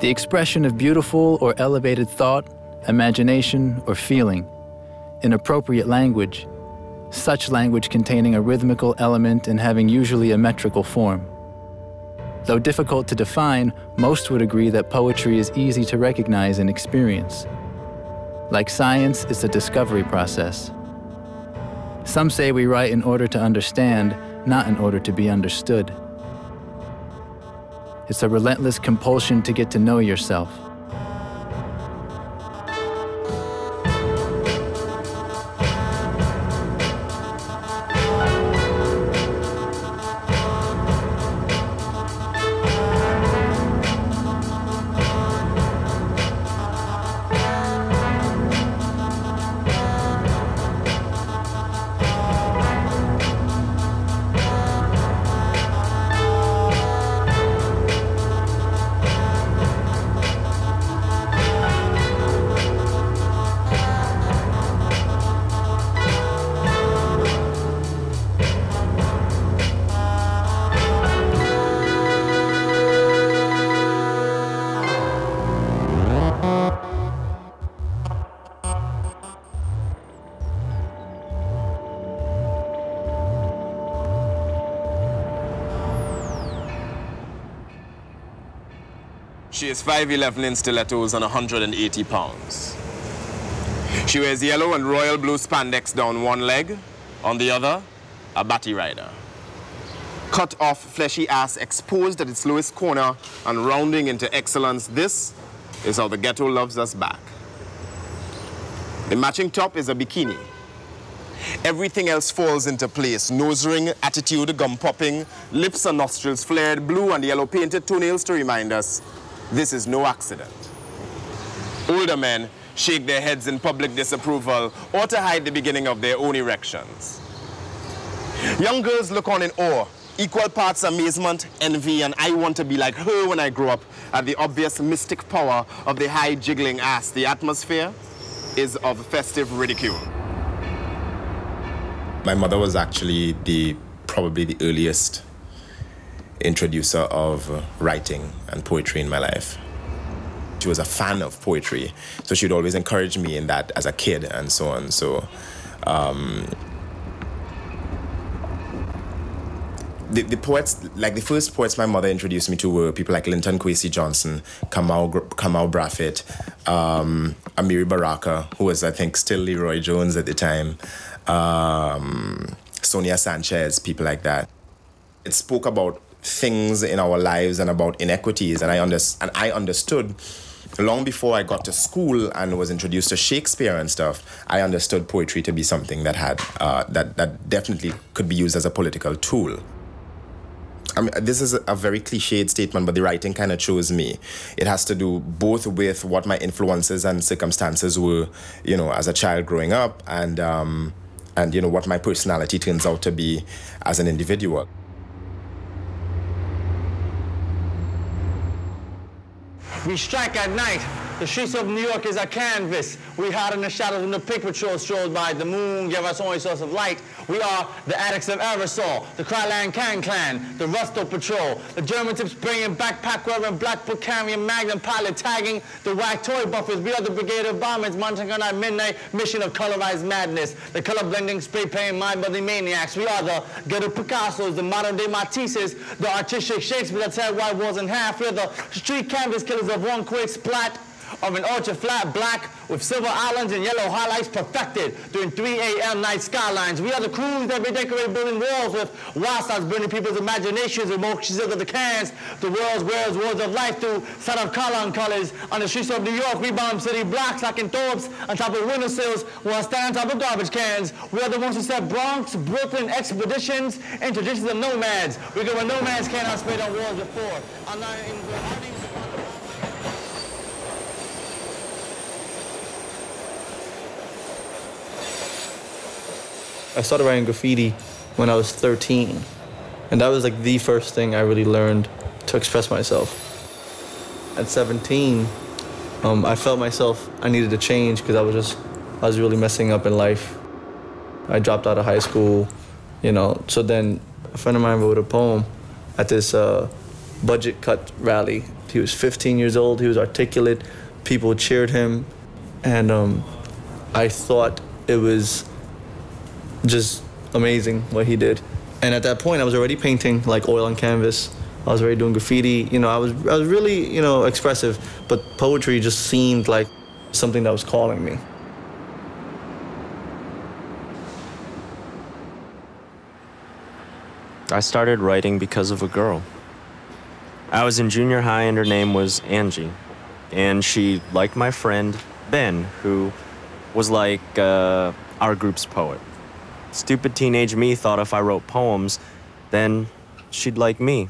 The expression of beautiful or elevated thought, imagination, or feeling in appropriate language, such language containing a rhythmical element and having usually a metrical form. Though difficult to define, most would agree that poetry is easy to recognize and experience. Like science, it's a discovery process. Some say we write in order to understand, not in order to be understood. It's a relentless compulsion to get to know yourself. She is 5'11" in stilettos and 180 pounds. She wears yellow and royal blue spandex down one leg, on the other, a batty rider. Cut off fleshy ass exposed at its lowest corner and rounding into excellence, this is how the ghetto loves us back. The matching top is a bikini. Everything else falls into place. Nose ring, attitude, gum popping, lips and nostrils flared, blue and yellow painted toenails to remind us this is no accident. Older men shake their heads in public disapproval or to hide the beginning of their own erections. Young girls look on in awe, equal parts amazement, envy, and I want to be like her when I grow up at the obvious mystic power of the high jiggling ass. The atmosphere is of festive ridicule. My mother was actually probably the earliest introducer of writing and poetry in my life. She was a fan of poetry, so she'd always encourage me in that as a kid and so on. So the poets, like the first poets my mother introduced me to were people like Linton Kwesi Johnson, Kamau Brafitt, Amiri Baraka, who was, I think, still Leroy Jones at the time, Sonia Sanchez, people like that. It spoke about things in our lives and about inequities, and I understood long before I got to school and was introduced to Shakespeare and stuff. I understood poetry to be something that had that definitely could be used as a political tool. I mean, this is a very cliched statement, but the writing kind of chose me. It has to do both with what my influences and circumstances were, you know, as a child growing up, and you know, what my personality turns out to be as an individual. We strike at night. The streets of New York is a canvas. We hide in the shadows when the pink patrol strolls by. The moon gave us only source of light. We are the addicts of aerosol, the Krylan Can Clan, the Rusto Patrol, the German tips bringing backpack wearing black book carrying magnum pilot tagging, the whack toy buffers. We are the brigade of bombers mounting on our midnight mission of colorized madness, the color blending spray painting mind-bending maniacs. We are the ghetto Picassos, the modern day Matisses, the artistic Shakespeare that tear white walls in half. We are the street canvas killers of one quick splat of an ultra-flat black with silver islands and yellow highlights perfected during 3 a.m. night skylines. We are the crews that redecorate building walls with wild stars burning people's imaginations, emotions of the cans. The world's wears words of life through set of column colors. On the streets of New York, we bomb city blocks like in Thorpes on top of windowsills while stand on top of garbage cans. We are the ones who set Bronx, Brooklyn expeditions and traditions of nomads. We go where nomads cannot spade on walls before. I started writing graffiti when I was 13, and that was like the first thing I really learned to express myself. At 17, I felt myself, I needed to change because I was really messing up in life. I dropped out of high school, you know, so then a friend of mine wrote a poem at this budget cut rally. He was 15 years old, he was articulate, people cheered him, and I thought it was just amazing what he did. And at that point, I was already painting like oil on canvas. I was already doing graffiti. You know, I was really, you know, expressive, but poetry just seemed like something that was calling me. I started writing because of a girl. I was in junior high and her name was Angie. And she liked my friend, Ben, who was like our group's poet. Stupid teenage me thought if I wrote poems, then she'd like me.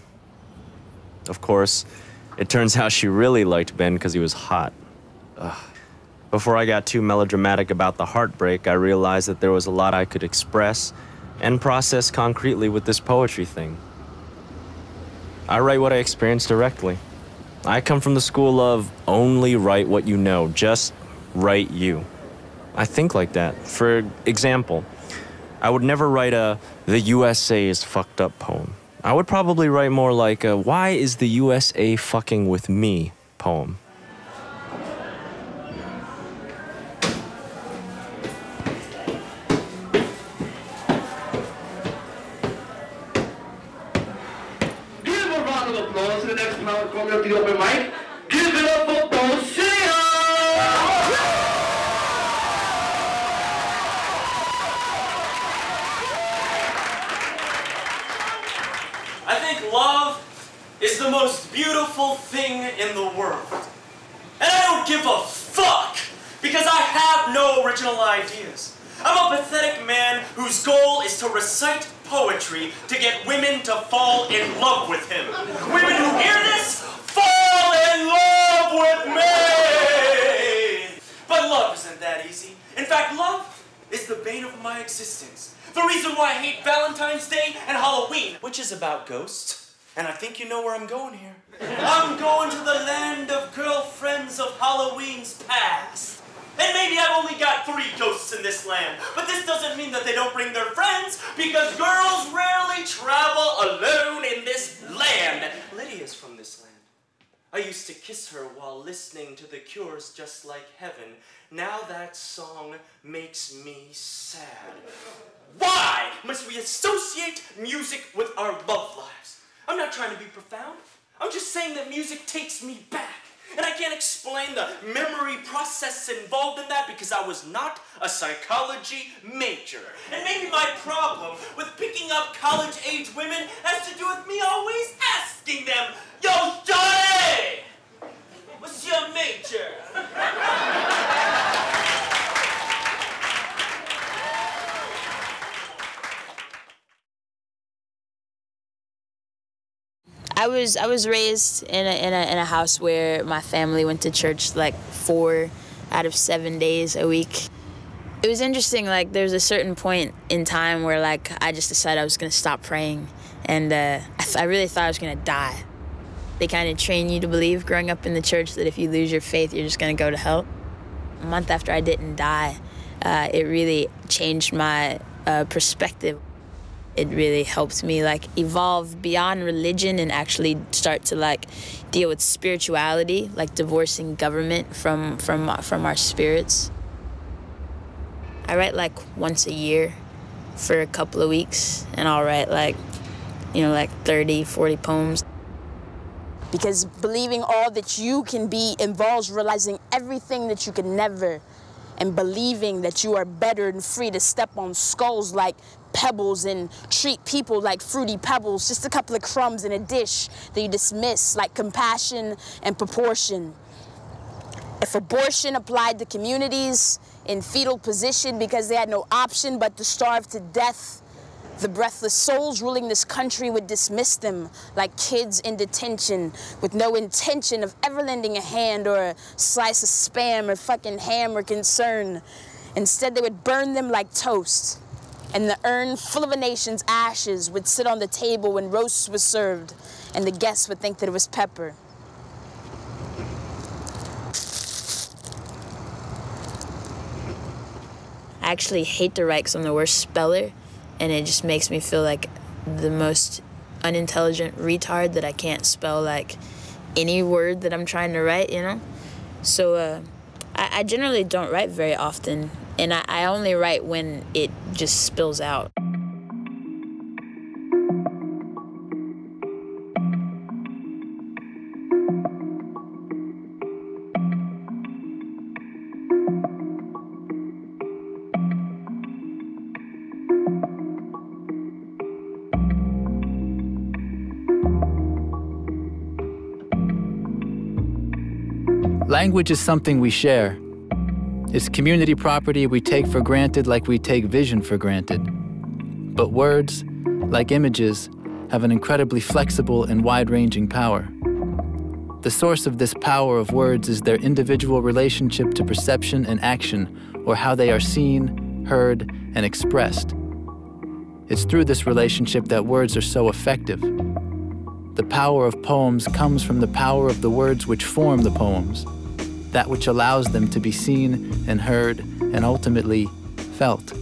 Of course, it turns out she really liked Ben because he was hot. Ugh. Before I got too melodramatic about the heartbreak, I realized that there was a lot I could express and process concretely with this poetry thing. I write what I experience directly. I come from the school of only write what you know, just write you. I think like that. For example, I would never write a "the USA is fucked up" poem. I would probably write more like a "why is the USA fucking with me" poem. Coming up to the open mic. Give it up for Beau. I think love is the most beautiful thing in the world. And I don't give a fuck because I have no original ideas. I'm a pathetic man whose goal is to recite poetry to get women to fall in love with him. Women who hear this, fall in love with me! But love isn't that easy. In fact, love is the bane of my existence. The reason why I hate Valentine's Day and Halloween, which is about ghosts. And I think you know where I'm going here. I'm going to the land of girlfriends of Halloween's past. And maybe I've only got 3 ghosts in this land, but this doesn't mean that they don't bring their friends, because girls rarely travel alone in this land. Lydia's from this land. I used to kiss her while listening to The Cure's Just Like Heaven. Now that song makes me sad. Why must we associate music with our love lives? I'm not trying to be profound. I'm just saying that music takes me back. And I can't explain the memory process involved in that because I was not a psychology major. And maybe my problem with picking up college-age women has to do with me always asking them, "Yo, Johnny, what's your major?" I was raised in a house where my family went to church like 4 out of 7 days a week. It was interesting, like there was a certain point in time where like I just decided I was gonna stop praying, and I really thought I was gonna die. They kind of train you to believe growing up in the church that if you lose your faith, you're just gonna go to hell. A month after I didn't die, it really changed my perspective. It really helped me like evolve beyond religion and actually start to like deal with spirituality, like divorcing government from our spirits. I write like once a year for a couple of weeks, and I'll write like, you know, like 30, 40 poems. Because believing all that you can be involves realizing everything that you can never, and believing that you are better and free to step on skulls like pebbles and treat people like fruity pebbles, just a couple of crumbs in a dish that you dismiss like compassion and proportion. If abortion applied to communities in fetal position because they had no option but to starve to death, the breathless souls ruling this country would dismiss them like kids in detention with no intention of ever lending a hand or a slice of Spam or fucking ham or concern. Instead, they would burn them like toast, and the urn full of a nation's ashes would sit on the table when roast was served, and the guests would think that it was pepper. I actually hate to write because I'm the worst speller, and it just makes me feel like the most unintelligent retard that I can't spell like any word that I'm trying to write, you know? So I generally don't write very often, and I only write when it just spills out. Language is something we share. It's community property we take for granted like we take vision for granted. But words, like images, have an incredibly flexible and wide-ranging power. The source of this power of words is their individual relationship to perception and action, or how they are seen, heard, and expressed. It's through this relationship that words are so effective. The power of poems comes from the power of the words which form the poems, that which allows them to be seen and heard and ultimately felt.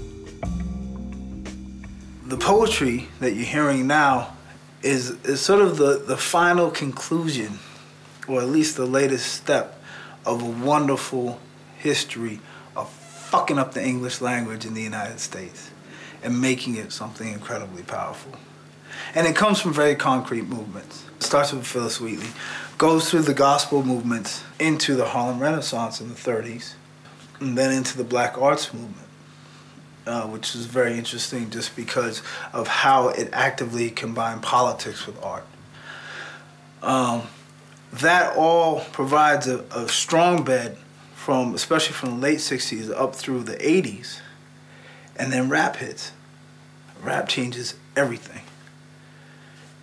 The poetry that you're hearing now is sort of the final conclusion, or at least the latest step, of a wonderful history of fucking up the English language in the United States and making it something incredibly powerful. And it comes from very concrete movements. It starts with Phyllis Wheatley, goes through the gospel movements into the Harlem Renaissance in the 30s, and then into the Black Arts movement, which is very interesting just because of how it actively combined politics with art. That all provides a strong bed from, especially from the late 60s up through the 80s, and then rap hits. Rap changes everything.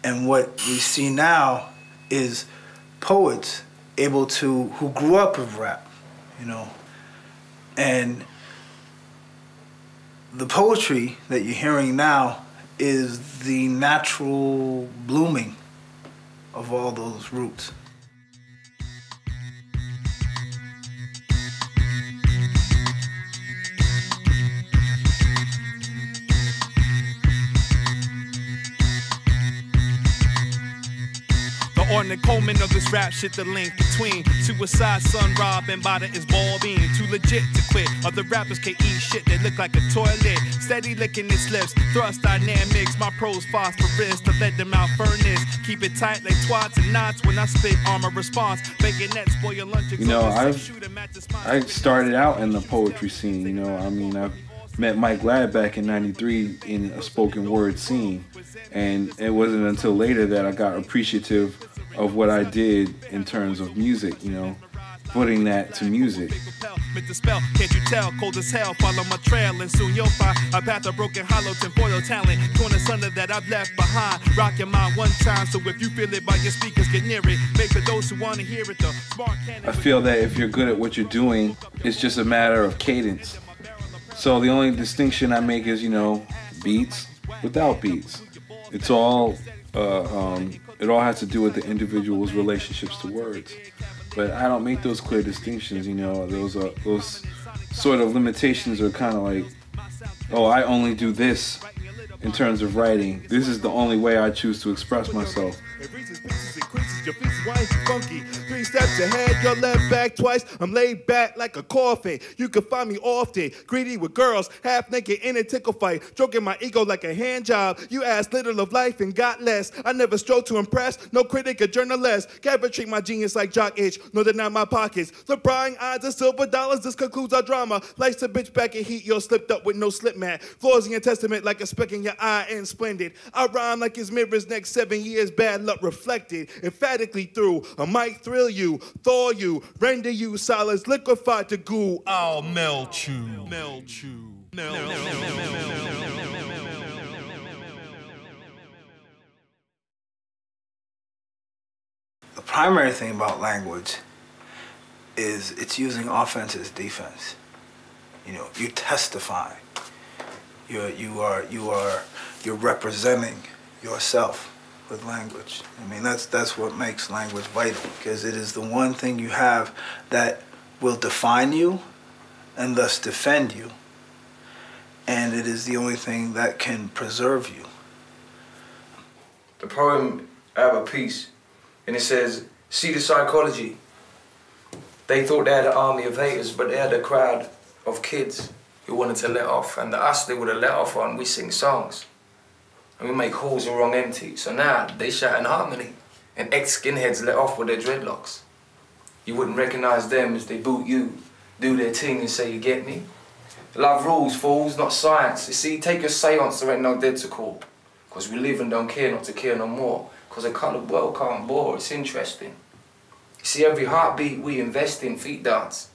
And what we see now is poets who grew up with rap, you know, and the poetry that you're hearing now is the natural blooming of all those roots. On the Coleman of this rap shit, the link between suicide, son, rob, and bada is ball being too legit to quit. Other rappers can eat shit that look like a toilet. Steady licking his lips, thrust dynamics. My pros phosphorus to let them out furnace. Keep it tight like twats and knots when I spit armor response. Bayonet spoil your lunch. You know, I started out in the poetry scene. You know, I mean, I've met Mike Ladd back in '93 in a spoken word scene, and it wasn't until later that I got appreciative of what I did in terms of music, you know, putting that to music. Can't you tell? Cold as hell, follow my trail, and soon you'll find a path of broken hollow tinfoil talent. Torn asunder that I've left behind. Rock your mind one time, so if you feel it by your speakers, get near it. Make for those who want to hear it, the smart cannon. I feel that if you're good at what you're doing, it's just a matter of cadence. So the only distinction I make is, you know, beats without beats. It's all it all has to do with the individual's relationships to words. But I don't make those clear distinctions, you know. Those sort of limitations are kind of like, oh, I only do this in terms of writing. This is the only way I choose to express myself. Your feet white, funky. 3 steps ahead, your left back twice. I'm laid back like a coffin. You can find me often, greedy with girls, half naked in a tickle fight, stroking my ego like a hand job. You asked little of life and got less. I never strove to impress, no critic or journalist. Can't treat my genius like jock itch, no deny my pockets. The prying eyes of silver dollars, this concludes our drama. Lights a bitch back in heat, you're slipped up with no slip mat. Flaws in your testament like a speck in your eye and splendid. I rhyme like his mirror's next 7 years, bad luck reflected. Emphatically through, I might thrill you, thaw you, render you solids liquefied to goo. I'll melt you, melt you, melt you. The primary thing about language is it's using offense as defense. You know, you testify. You're representing yourself with language. I mean, that's what makes language vital, because it is the one thing you have that will define you and thus defend you, and it is the only thing that can preserve you. The poem, I have a piece, and it says, see the psychology. They thought they had an army of haters, but they had a crowd of kids who wanted to let off, and us they would have let off on. We sing songs, and we make halls and wrong empty. So now they shout in harmony, and ex-skinheads let off with their dreadlocks. You wouldn't recognize them as they boot you, do their thing and say, you get me? Love rules, fools, not science. You see, take your seance, there ain't no dead to call. Because we live and don't care not to care no more. Because the coloured world can't bore, it's interesting. You see, every heartbeat we invest in, feet dance,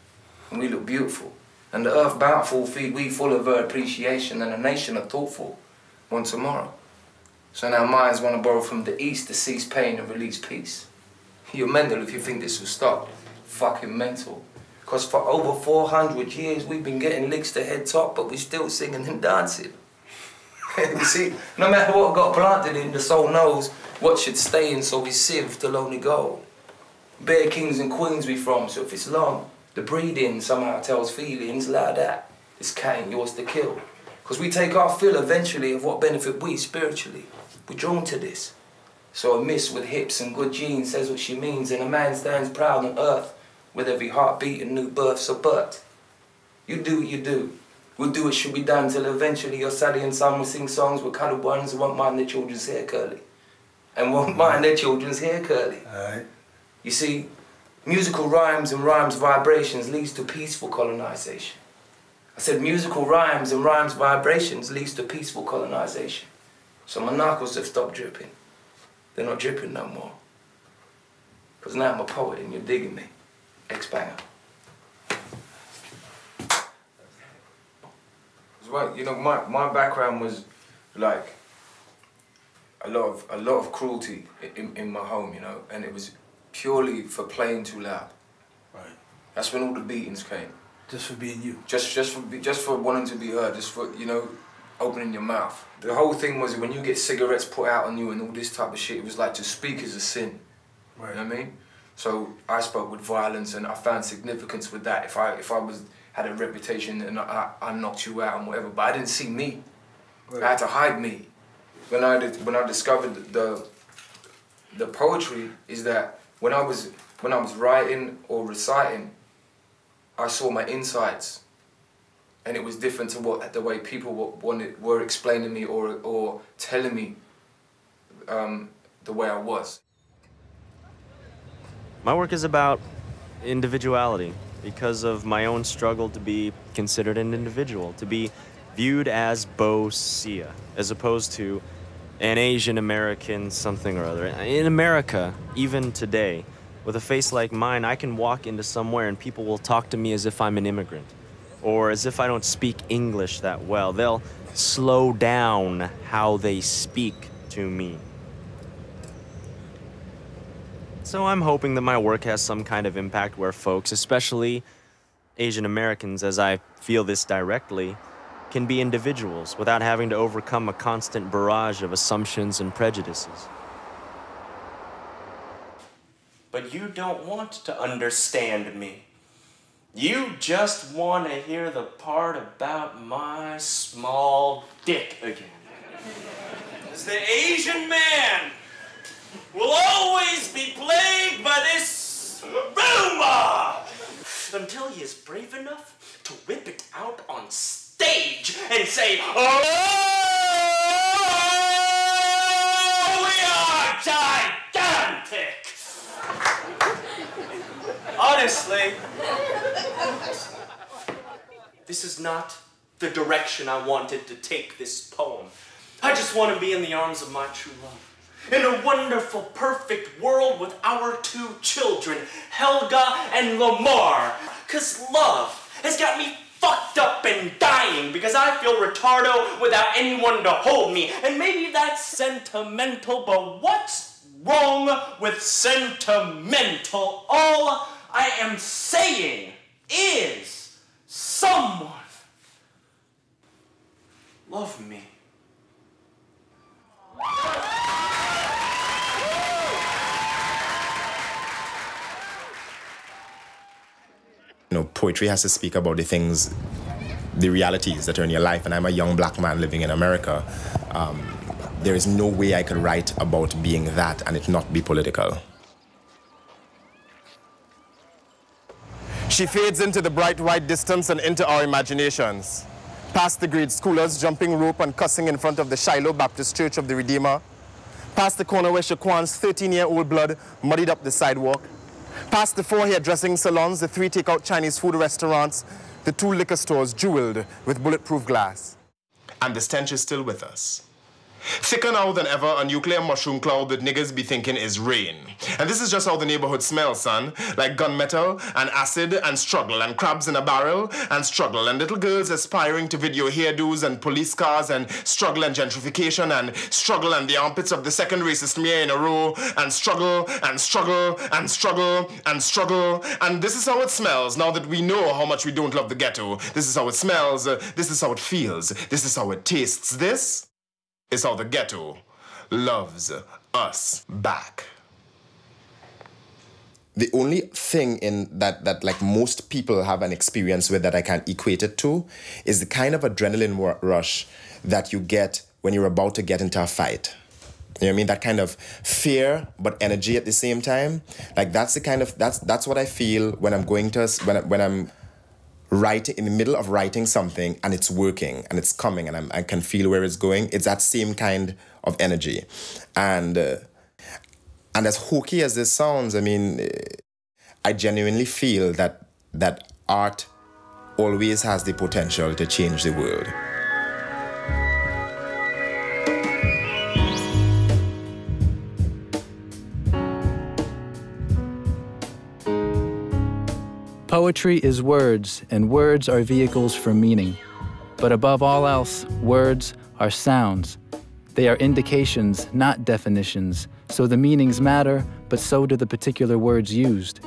and we look beautiful. And the earth bountiful, feed we full of her appreciation, and a nation are thoughtful, one tomorrow. So now minds want to borrow from the east to cease pain and release peace. You're mental if you think this will stop. Fucking mental. Because for over 400 years we've been getting licks to head top, but we're still singing and dancing. You see, no matter what got planted in, the soul knows what should stay in, so we sieve till only gold. Bare kings and queens we from, so if it's long, the breeding somehow tells feelings like that. It's Cain, yours to kill. Because we take our fill eventually of what benefit we spiritually. We're drawn to this. So a miss with hips and good genes says what she means, and a man stands proud on earth with every heartbeat and new birth. So Bert, you do what you do. We'll do what should be done till eventually your Sally and son will sing songs with coloured ones who won't mind their children's hair curly. And won't mind their children's hair curly. Alright. You see, musical rhymes and rhymes vibrations leads to peaceful colonization. I said musical rhymes and rhymes vibrations leads to peaceful colonization. So my knuckles have stopped dripping. They're not dripping no more. Because now I'm a poet and you're digging me. Ex-banger. Right, you know, my background was like a lot of cruelty in my home, you know, and it was purely for playing too loud. Right. That's when all the beatings came. Just for being you. Just for wanting to be heard, just for, you know, opening your mouth. The whole thing was when you get cigarettes put out on you and all this type of shit, it was like to speak is a sin. Right. You know what I mean? So I spoke with violence and I found significance with that. If I had a reputation and I knocked you out and whatever, but I didn't see me. Right. I had to hide me. When I discovered the poetry is that when I was writing or reciting, I saw my insides, and it was different to the way people were explaining me or telling me the way I was. My work is about individuality because of my own struggle to be considered an individual, to be viewed as Beau, as opposed to an Asian American something or other. In America, even today, with a face like mine, I can walk into somewhere and people will talk to me as if I'm an immigrant, or as if I don't speak English that well. They'll slow down how they speak to me. So I'm hoping that my work has some kind of impact where folks, especially Asian Americans, as I feel this directly, can be individuals without having to overcome a constant barrage of assumptions and prejudices. But you don't want to understand me. You just want to hear the part about my small dick again. As the Asian man will always be plagued by this rumor until he is brave enough to whip it out on stage and say, "Oh, we are gigantic!" Honestly, this is not the direction I wanted to take this poem. I just want to be in the arms of my true love. In a wonderful, perfect world with our two children, Helga and Lamar. 'Cause love has got me fucked up and dying because I feel retardo without anyone to hold me. And maybe that's sentimental, but what's wrong with sentimental? All I am saying is someone love me. You know, poetry has to speak about the things, the realities that are in your life, and I'm a young black man living in America. there is no way I could write about being that and it not be political. She fades into the bright white distance and into our imaginations. Past the grade schoolers jumping rope and cussing in front of the Shiloh Baptist Church of the Redeemer. Past the corner where Shaquan's 13-year-old blood muddied up the sidewalk. Past the 4 hairdressing salons, the 3 takeout Chinese food restaurants, the 2 liquor stores jeweled with bulletproof glass. And the stench is still with us. Thicker now than ever, a nuclear mushroom cloud that niggas be thinking is rain. And this is just how the neighborhood smells, son. Like gunmetal and acid and struggle and crabs in a barrel and struggle and little girls aspiring to video hairdos and police cars and struggle and gentrification and struggle and the armpits of the second racist mayor in a row and struggle and struggle and struggle and struggle. And this is how it smells now that we know how much we don't love the ghetto. This is how it smells. This is how it feels. This is how it tastes. This is how the ghetto loves us back. The only thing in that like most people have an experience with that I can equate it to is the kind of adrenaline rush that you get when you're about to get into a fight. You know what I mean? That kind of fear but energy at the same time. Like that's the kind of that's what I feel when I'm going to when I'm writing in the middle of writing something and it's working and it's coming and I can feel where it's going. It's that same kind of energy. And as hokey as this sounds, I mean, I genuinely feel that art always has the potential to change the world. Poetry is words, and words are vehicles for meaning. But above all else, words are sounds. They are indications, not definitions, so the meanings matter, but so do the particular words used.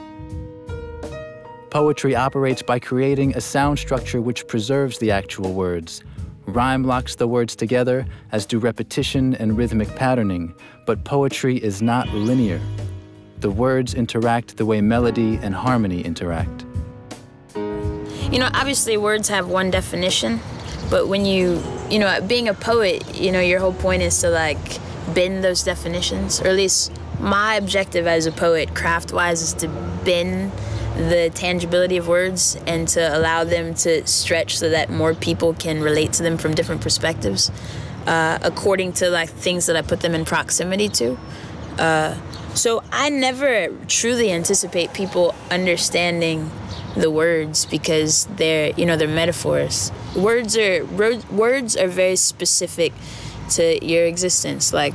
Poetry operates by creating a sound structure which preserves the actual words. Rhyme locks the words together, as do repetition and rhythmic patterning, but poetry is not linear. The words interact the way melody and harmony interact. You know, obviously words have one definition, but when you know, being a poet, you know, your whole point is to like bend those definitions, or at least my objective as a poet, craft-wise, is to bend the tangibility of words and to allow them to stretch so that more people can relate to them from different perspectives, according to like things that I put them in proximity to. So I never truly anticipate people understanding the words because they're metaphors. Words are very specific to your existence. Like,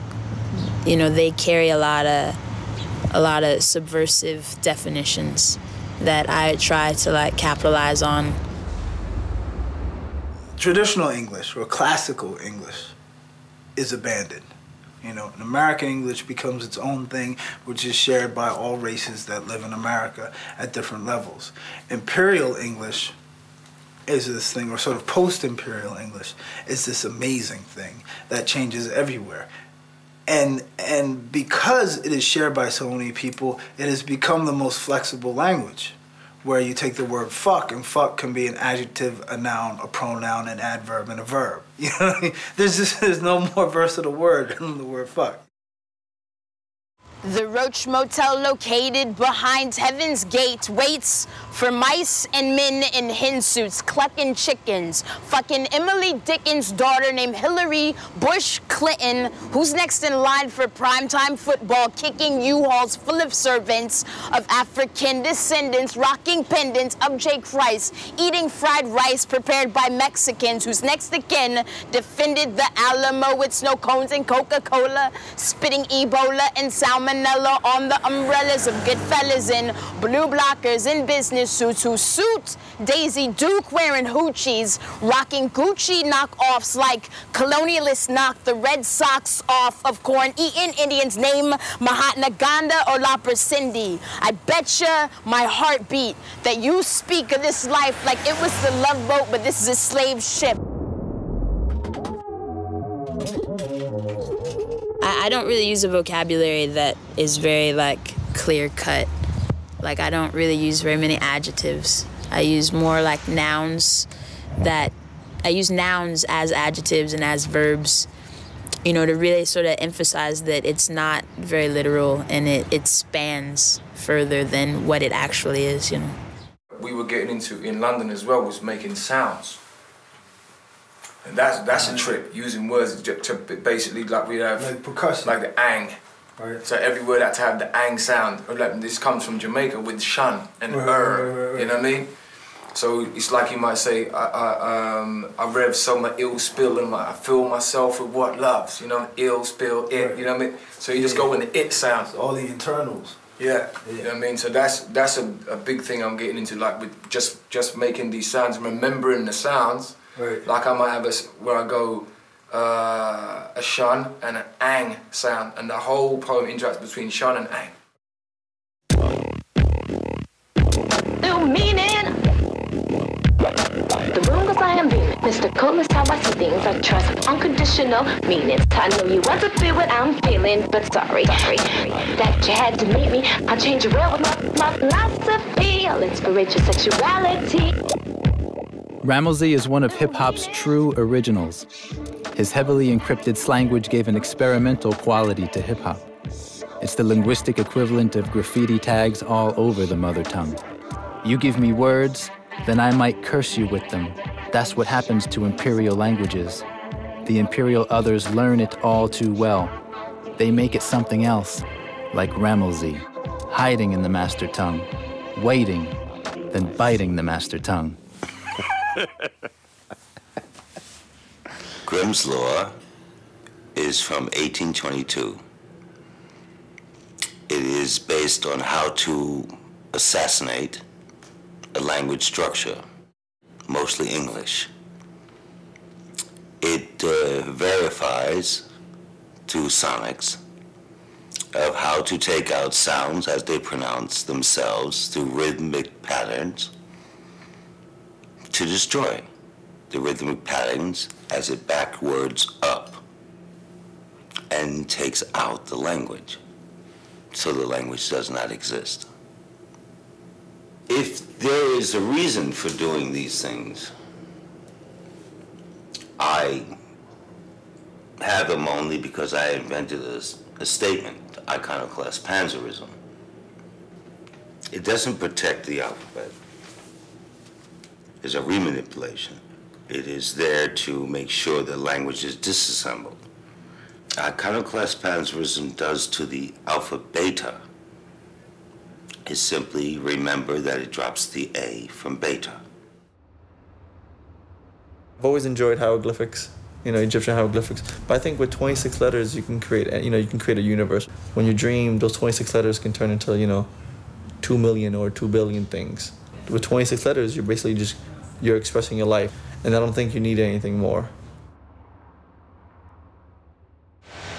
you know, they carry a lot of subversive definitions that I try to like capitalize on. Traditional English or classical English is abandoned. You know, and American English becomes its own thing, which is shared by all races that live in America at different levels. Imperial English is this thing, or sort of post-imperial English is this amazing thing that changes everywhere. And because it is shared by so many people, it has become the most flexible language, where you take the word fuck, and fuck can be an adjective, a noun, a pronoun, an adverb, and a verb. You know what I mean? There's no more versatile word than the word fuck. The Roach Motel, located behind Heaven's Gate, waits for mice and men in hen suits, clucking chickens, fucking Emily Dickens' daughter named Hillary Bush Clinton, who's next in line for primetime football, kicking U-Hauls full of servants of African descendants, rocking pendants of J. Christ, eating fried rice prepared by Mexicans, who's next again defended the Alamo with snow cones and Coca-Cola, spitting Ebola and salmonella on the umbrellas of good fellas in blue blockers in business suits who suit Daisy Duke wearing hoochies, rocking Gucci knockoffs like colonialists knock the Red Sox off of corn-eating Indians named Mahatma Gandhi or La Cindy. I betcha my heartbeat that you speak of this life like it was the love boat, but this is a slave ship. I don't really use a vocabulary that is very like clear cut. Like I don't really use very many adjectives. I use more like nouns I use nouns as adjectives and as verbs you know, to really sort of emphasize that it's not very literal and it spans further than what it actually is, you know. We were getting into, in London as well, was making sounds. And that's a trip, using words to basically, like we have... Like percussion. Like the ang. Right. So every word had to have the ang sound. Like this comes from Jamaica with shun and right. You know what I mean? So it's like you might say, I rev so my ill spill and I fill myself with what loves, you know, ill spill, it, right. You know what I mean? So you just go in the it sound. All the internals. Yeah, you know what I mean? So that's a big thing I'm getting into, like with just making these sounds, remembering the sounds. Right. Like I might have where I go a shun and an ang sound, and the whole poem interacts between shun and ang. New meaning. The room goes I am beaming. Mr. Cool is how I see things. I trust unconditional meanings. I know you want to feel what I'm feeling, but sorry that you had to meet me. I change your real with my philosophy. I'll inspire your sexuality. Rammellzee is one of hip-hop's true originals. His heavily encrypted slanguage gave an experimental quality to hip-hop. It's the linguistic equivalent of graffiti tags all over the mother tongue. You give me words, then I might curse you with them. That's what happens to imperial languages. The imperial others learn it all too well. They make it something else, like Rammellzee, hiding in the master tongue, waiting, then biting the master tongue. Grimm's Law is from 1822. It is based on how to assassinate a language structure, mostly English. It verifies through sonics of how to take out sounds as they pronounce themselves through rhythmic patterns to destroy the rhythmic patterns as it backwards up and takes out the language, so the language does not exist. If there is a reason for doing these things, I have them only because I invented a statement, iconoclast panzerism. It doesn't protect the alphabet. It's a remanipulation. It is there to make sure the language is disassembled. Iconoclast panzerism does to the alpha beta is simply remember that it drops the A from beta. I've always enjoyed hieroglyphics, you know, Egyptian hieroglyphics. But I think with 26 letters, you can create, you know, you can create a universe. When you dream, those 26 letters can turn into, you know, 2 million or 2 billion things. With 26 letters, you're basically you're expressing your life. And I don't think you need anything more.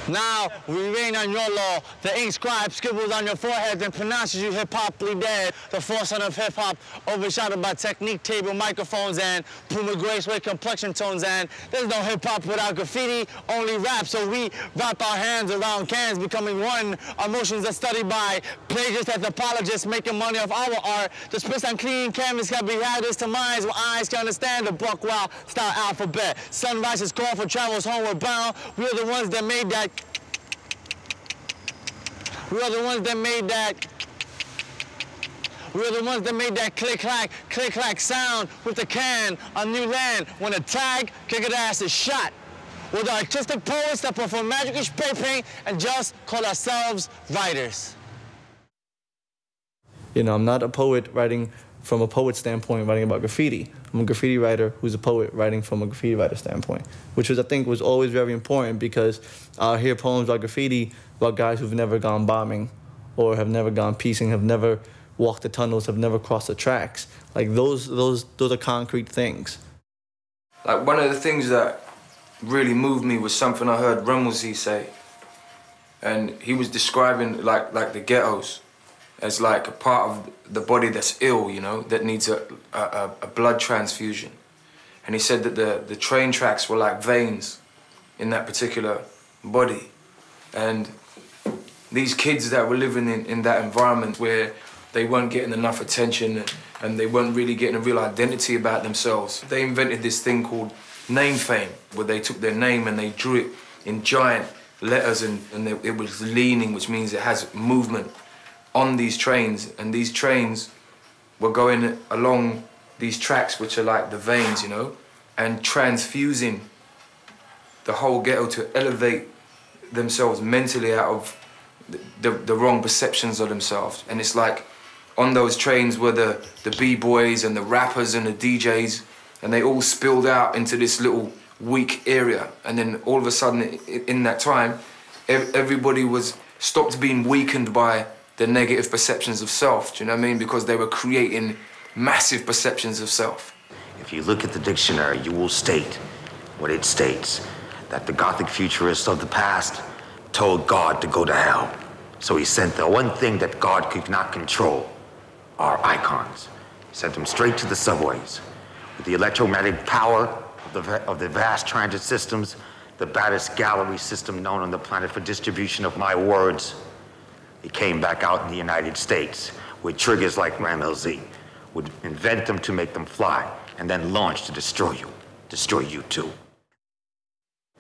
Now we reign on your law. The ink scribe scribbles on your forehead and pronounces you hip-hoply dead. The foresight of hip-hop overshadowed by technique, table, microphones, and Puma Grace with complexion tones. And there's no hip-hop without graffiti, only rap. So we wrap our hands around cans, becoming one. Our motions are studied by plagiarists, anthropologists, making money off our art. The spits on clean canvas can be added to minds where eyes can understand the buck-wild style alphabet. Sunrise is called for travels homeward bound. We are the ones that made that. We are the ones that made that. We are the ones that made that click-clack sound with the can on new land. When a tag, kick ass is shot. We're the artistic poets that perform magic and spray paint and just call ourselves writers. You know, I'm not a poet writing from a poet standpoint, writing about graffiti. I'm a graffiti writer who's a poet writing from a graffiti writer standpoint, which I think was always very important because I hear poems about graffiti about guys who've never gone bombing or have never gone piecing, have never walked the tunnels, have never crossed the tracks. Like those are concrete things. Like one of the things that really moved me was something I heard Rammellzee say. And he was describing like the ghettos as like a part of the body that's ill, you know, that needs a blood transfusion. And he said that the train tracks were like veins in that particular body. And these kids that were living in that environment where they weren't getting enough attention and they weren't really getting a real identity about themselves, they invented this thing called name fame, where they took their name and they drew it in giant letters, and it was leaning, which means it has movement on these trains, and these trains were going along these tracks, which are like the veins, you know, and transfusing the whole ghetto to elevate themselves mentally out of the wrong perceptions of themselves. And it's like on those trains were the B-boys and the rappers and the DJs, and they all spilled out into this little weak area. And then all of a sudden, in that time, everybody was stopped being weakened by the negative perceptions of self, do you know what I mean? Because they were creating massive perceptions of self. If you look at the dictionary, you will state what it states, that the Gothic futurists of the past told God to go to hell. So he sent the one thing that God could not control, our icons. He sent them straight to the subways. With the electromagnetic power of the vast transit systems, the baddest gallery system known on the planet for distribution of my words, he came back out in the United States with triggers like Rammellzee, would invent them to make them fly, and then launch to destroy you too.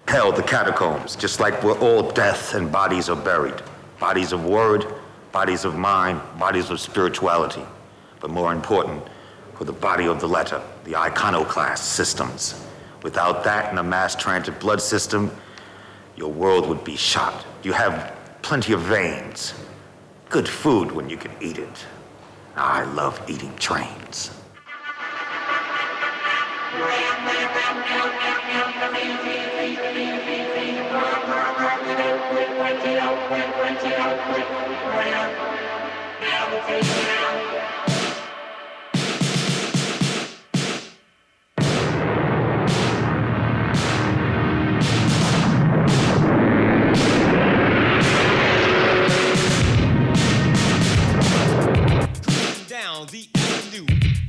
Hell, the catacombs, just like where all death and bodies are buried. Bodies of word, bodies of mind, bodies of spirituality. But more important, for the body of the letter, the iconoclast systems. Without that and a mass transit blood system, your world would be shot. You have plenty of veins. Good food when you can eat it. I love eating trains.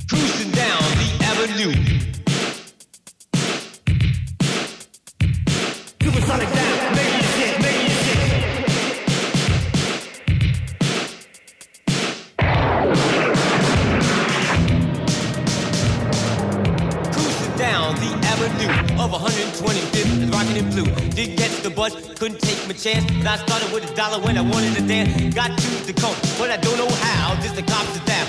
Cruising down the avenue. Supersonic down, making it shit, making it shit. Cruising down the avenue of 125th and rocking in blue. Didn't catch the bus, couldn't take my chance. But I started with $1 when I wanted to dance. Got to the coast, but I don't know how. Just the cops are down.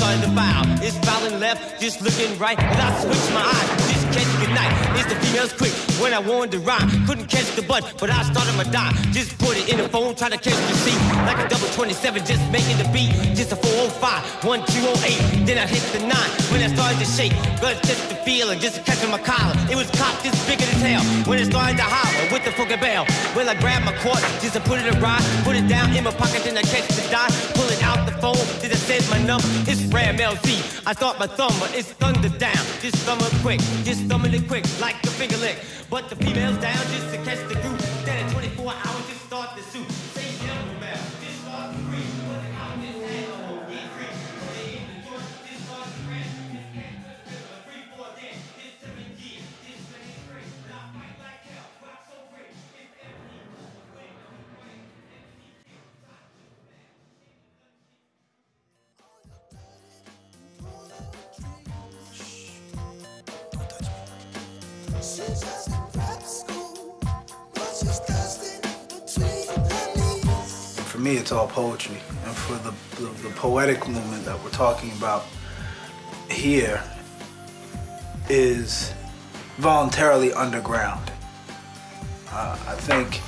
Started to foul, it's fouling left, just looking right, and I switched my eyes, just catch good night, it's the females quick, when I wanted to rhyme, couldn't catch the button, but I started my dime, just put it in the phone, try to catch the seat, like a double 27, just making the beat, just a 405, 1208, then I hit the 9, when I started to shake, but just the feeling, just catching my collar, it was cocked this bigger than hell, when it started to holler, with the fucking bell, when I grabbed my cord, just to put it in ride, put it down in my pocket, then I catch the dime, pull it out the phone, then I said my number, it's Rammellzee. I thought my thumb, but it's thunder down. Just thumb it quick, like a finger lick. But the female's down just to catch the group. Then in 24 hours, just start the suit. Say gentleman, man, just start the free. Put it out this hand, oh, get free. Stay in the joint, just start the rest. Just can't just feel a free for a dance. It's 7 years, this thing's free. But I fight like hell, rock so free. It's empty. For me, it's all poetry, and for the poetic movement that we're talking about here is voluntarily underground. I think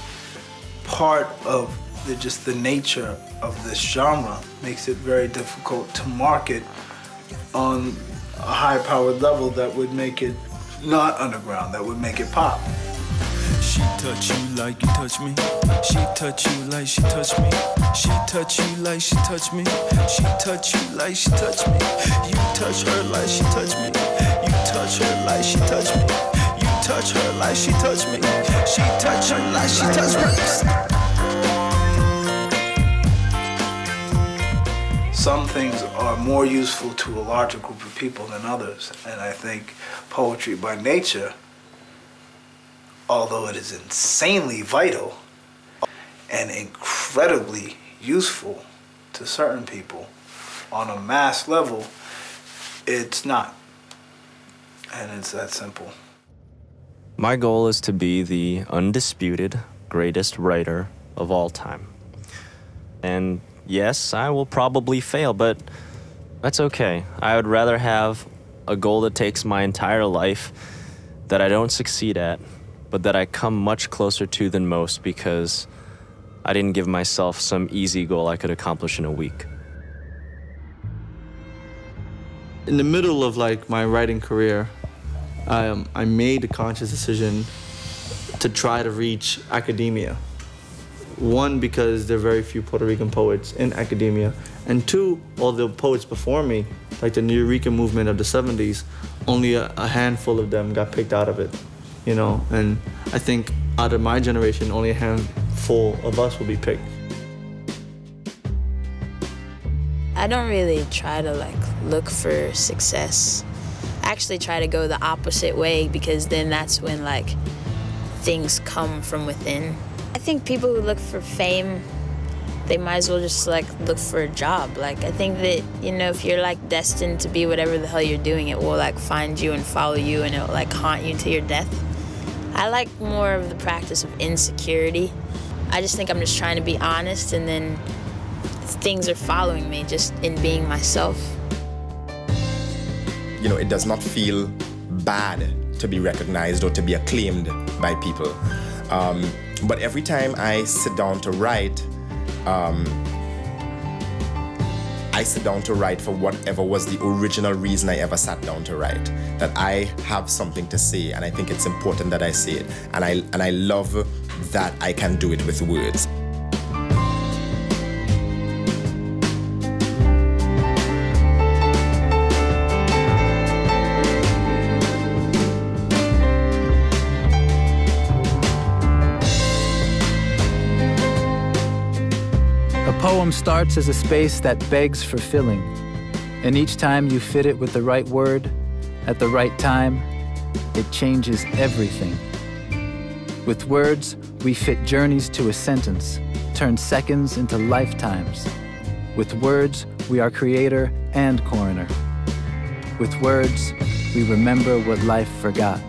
part of just the nature of this genre makes it very difficult to market on a high-powered level that would make it not underground, that would make it pop. She touch you like you touch me. She touch you like she touch me. She touch you like she touch me. She touch you like she touch me. You touch her like she touch me. You touch her like she touch me. You touch her like she touch me. She touch her like she touch me. Some things are more useful to a larger group of people than others, and I think poetry by nature, although it is insanely vital and incredibly useful to certain people, on a mass level, it's not. And it's that simple. My goal is to be the undisputed greatest writer of all time. And yes, I will probably fail, but that's okay. I would rather have a goal that takes my entire life that I don't succeed at, but that I come much closer to than most because I didn't give myself some easy goal I could accomplish in a week. In the middle of like my writing career, I made a conscious decision to try to reach academia. One, because there are very few Puerto Rican poets in academia, and two, all the poets before me, like the Eureka movement of the 70s, only a handful of them got picked out of it, you know? And I think out of my generation, only a handful of us will be picked. I don't really try to like look for success. I actually try to go the opposite way because then that's when like things come from within. I think people who look for fame, they might as well just like look for a job. Like I think that, you know, if you're like destined to be whatever the hell you're doing, it will like find you and follow you and it will like haunt you to your death. I like more of the practice of insecurity. I just think I'm just trying to be honest and then things are following me just in being myself. You know, it does not feel bad to be recognized or to be acclaimed by people. But every time I sit down to write, I sit down to write for whatever was the original reason I ever sat down to write. That I have something to say, and I think it's important that I say it. And I love that I can do it with words. A poem starts as a space that begs for filling, and each time you fit it with the right word, at the right time, it changes everything. With words, we fit journeys to a sentence, turn seconds into lifetimes. With words, we are creator and coroner. With words, we remember what life forgot.